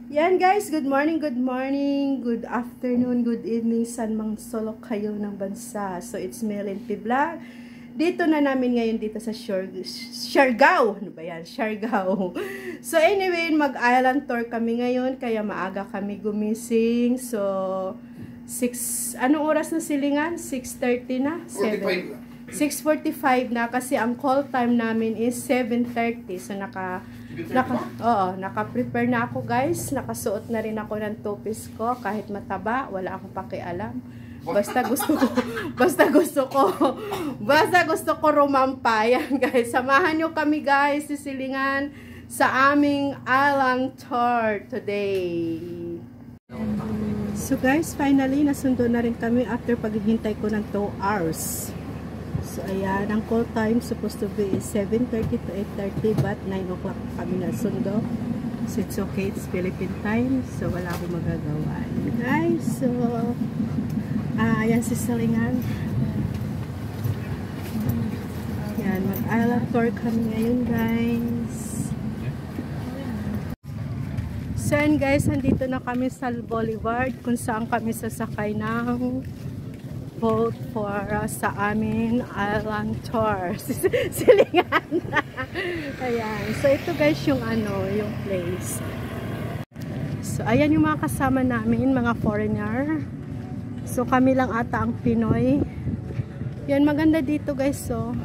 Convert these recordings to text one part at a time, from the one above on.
Yan guys, good morning, good afternoon, good evening, saan mang sulok kayo ng bansa. So it's Melin P. Vlog. Dito na namin ngayon dito sa Siargao. Ano ba yan? Siargao. So anyway, mag-island tour kami ngayon, kaya maaga kami gumising. So 6, anong oras na silingan? 6:30 na? 6:45 na kasi ang call time namin is 7:30. So naka-prepare na ako guys. Nakasuot na rin ako ng two-piece ko kahit mataba, wala akong pakialam. Basta gusto ko rumampa. Yan guys, samahan nyo kami guys, sisilingan sa aming island tour today. So guys, finally nasundo na rin kami after paghihintay ko ng 2 hours. So ayan, ang call time supposed to be is 7:30 to 8:30 but 9 o'clock kami nasundo. So it's okay, it's Philippine time. So wala akong magagawa. Guys, so ayan si Silingan. Ayan, mag-island tour kami ngayon guys. So ayan guys, nandito na kami sa Boulevard kung saan kami sasakay ng boat for sa aming island tour. Silingan. Ayan. So ito guys yung yung place. So ayan yung mga kasama namin, mga foreigner. So kami lang ata ang Pinoy. Yan, maganda dito guys. So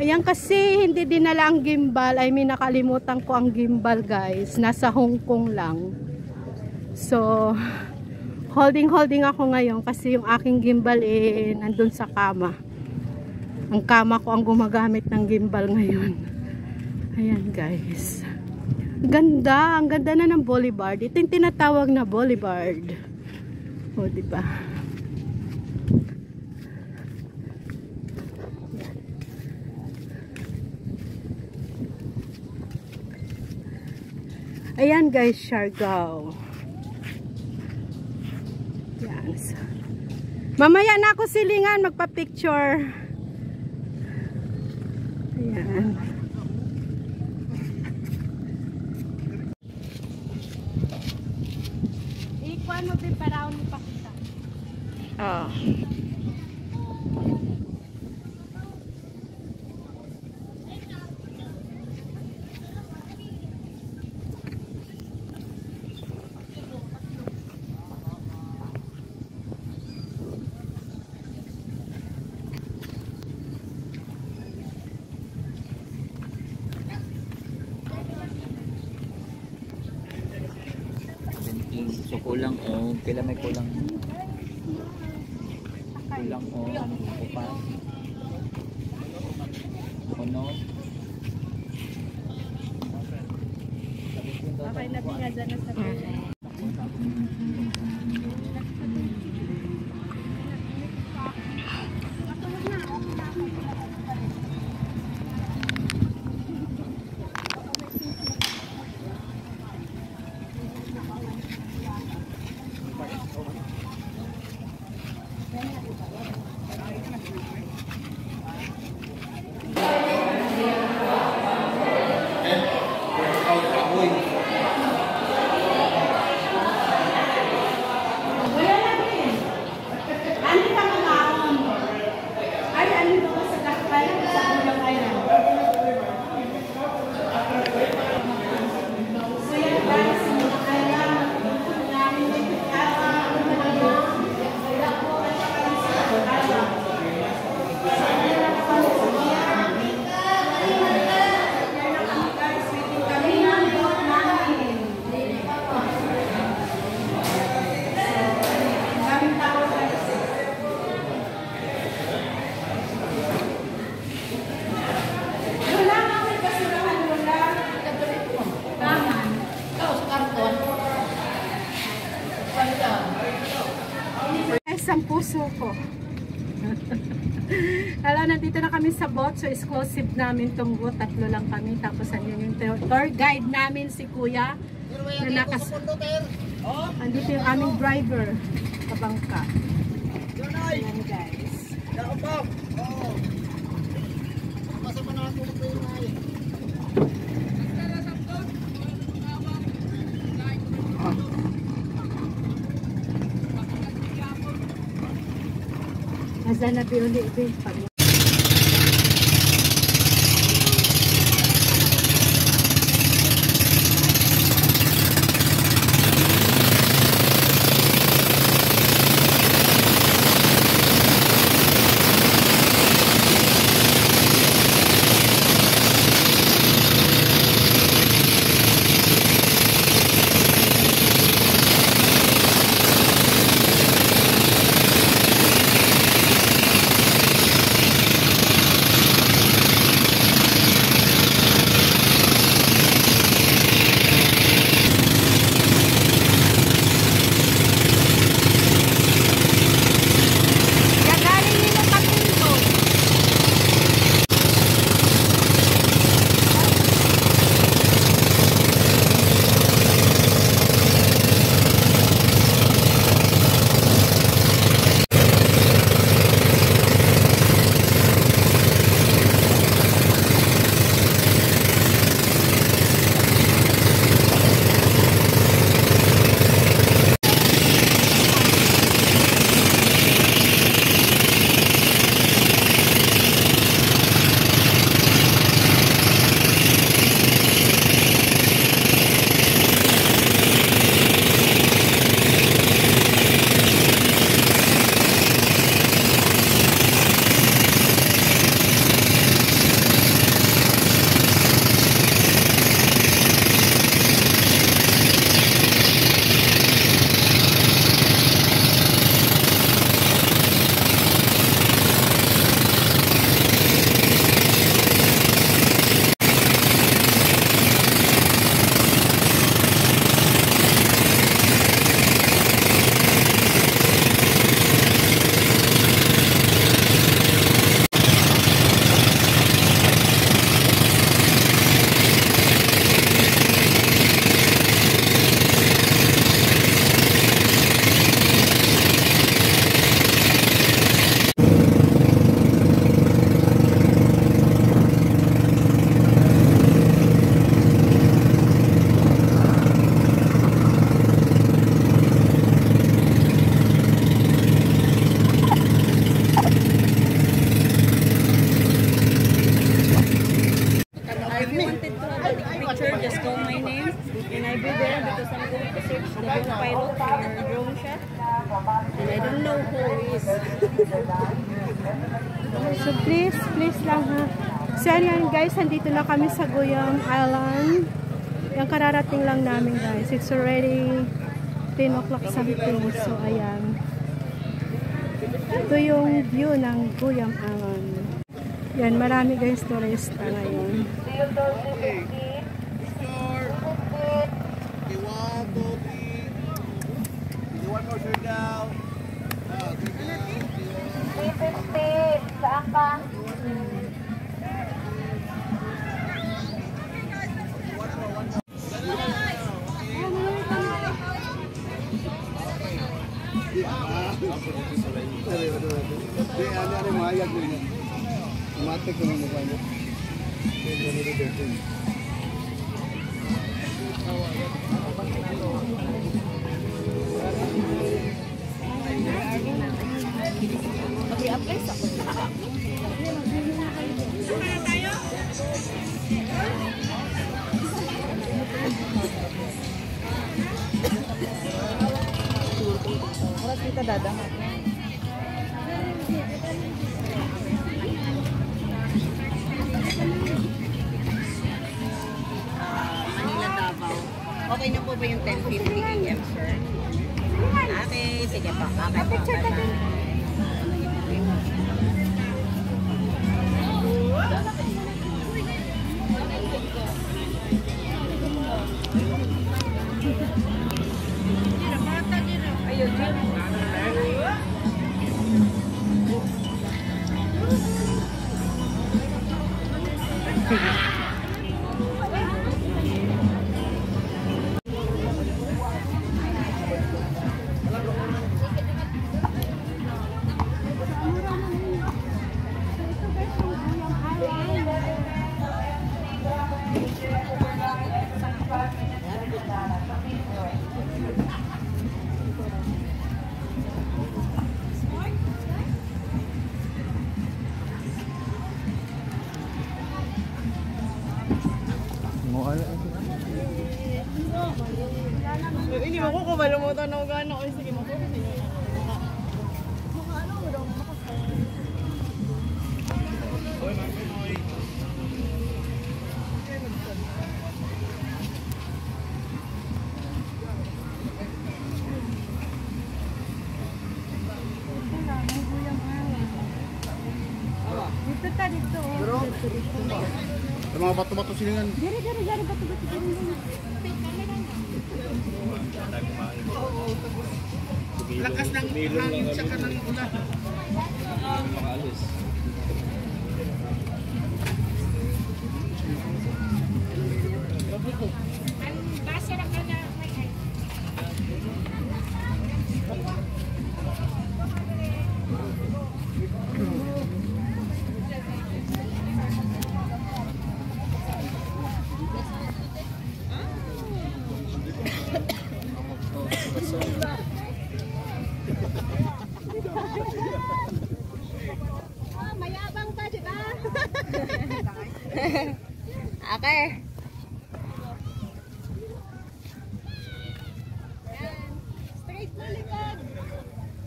ayan, kasi hindi dinala ang gimbal. I mean, nakalimutan ko ang gimbal guys. Nasa Hong Kong lang. So holding ako ngayon kasi yung aking gimbal nandun sa kama. Ang kama ko ang gumagamit ng gimbal ngayon. Ayan guys. Ganda, ang ganda na ng boulevard. Ito yung tinatawag na boulevard. O, diba? Ayan guys, Siargao. Yan. Mamaya na ako silingan, magpa-picture. Ayan. Ikuan mo din para ako pakita. Oh. So kulang o, kailan may kulang? Kulang o, upan. Puno. Okay, nabinga dyan na sa pila. Ang puso ko. Hello, nandito na kami sa boat. So exclusive namin tong boat. 3 lang kami. Tapos andyan yung tour guide namin si Kuya. Na andito yung aming driver. Kabangka. Ayan guys. Isa na biuli. And I don't know who is. So please lang ha. So yan guys, andito na kami sa Guyam Island. Yung kararating lang namin guys. It's already 10 o'clock something. So ayan. Ito yung view ng Guyam Island. Yan, marami guys turista ngayon. Saan ka? Oras kita dadangat. Manila, Davao. Okay na po ba yung 10:50 AM, sir? Okay, sige pa. Okay po. Bye-bye. Hindi mo ko kumalumutan na gano'n. O sige mo. Dito ta, dito. Yung mga bato-bato silingan. Dari, bato-bato. Lakas ng hangin tsaka ng ulan. Makaalis. Mayabang pa, di ba? Okay. Yan. Straight mo likod.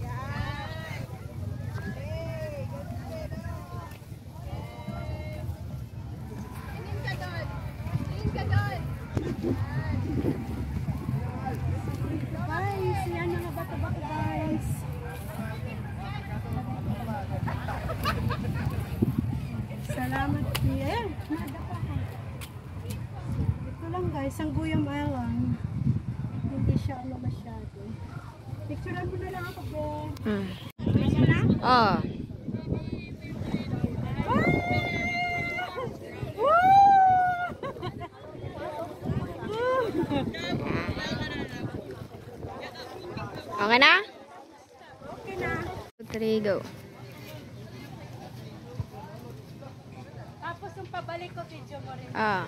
Yan. Okay. Tingin ka doon. Tingin ka doon. Guys, yan mga bato-bato guys. Salamat siya. Ito lang guys, ang Guyam Island. Hindi siya ano masyado. Picturean mo na lang ako po. Oh. Okay na? Okay na. 3, go. Tapos yung pabalik ko video mo rin. Ah.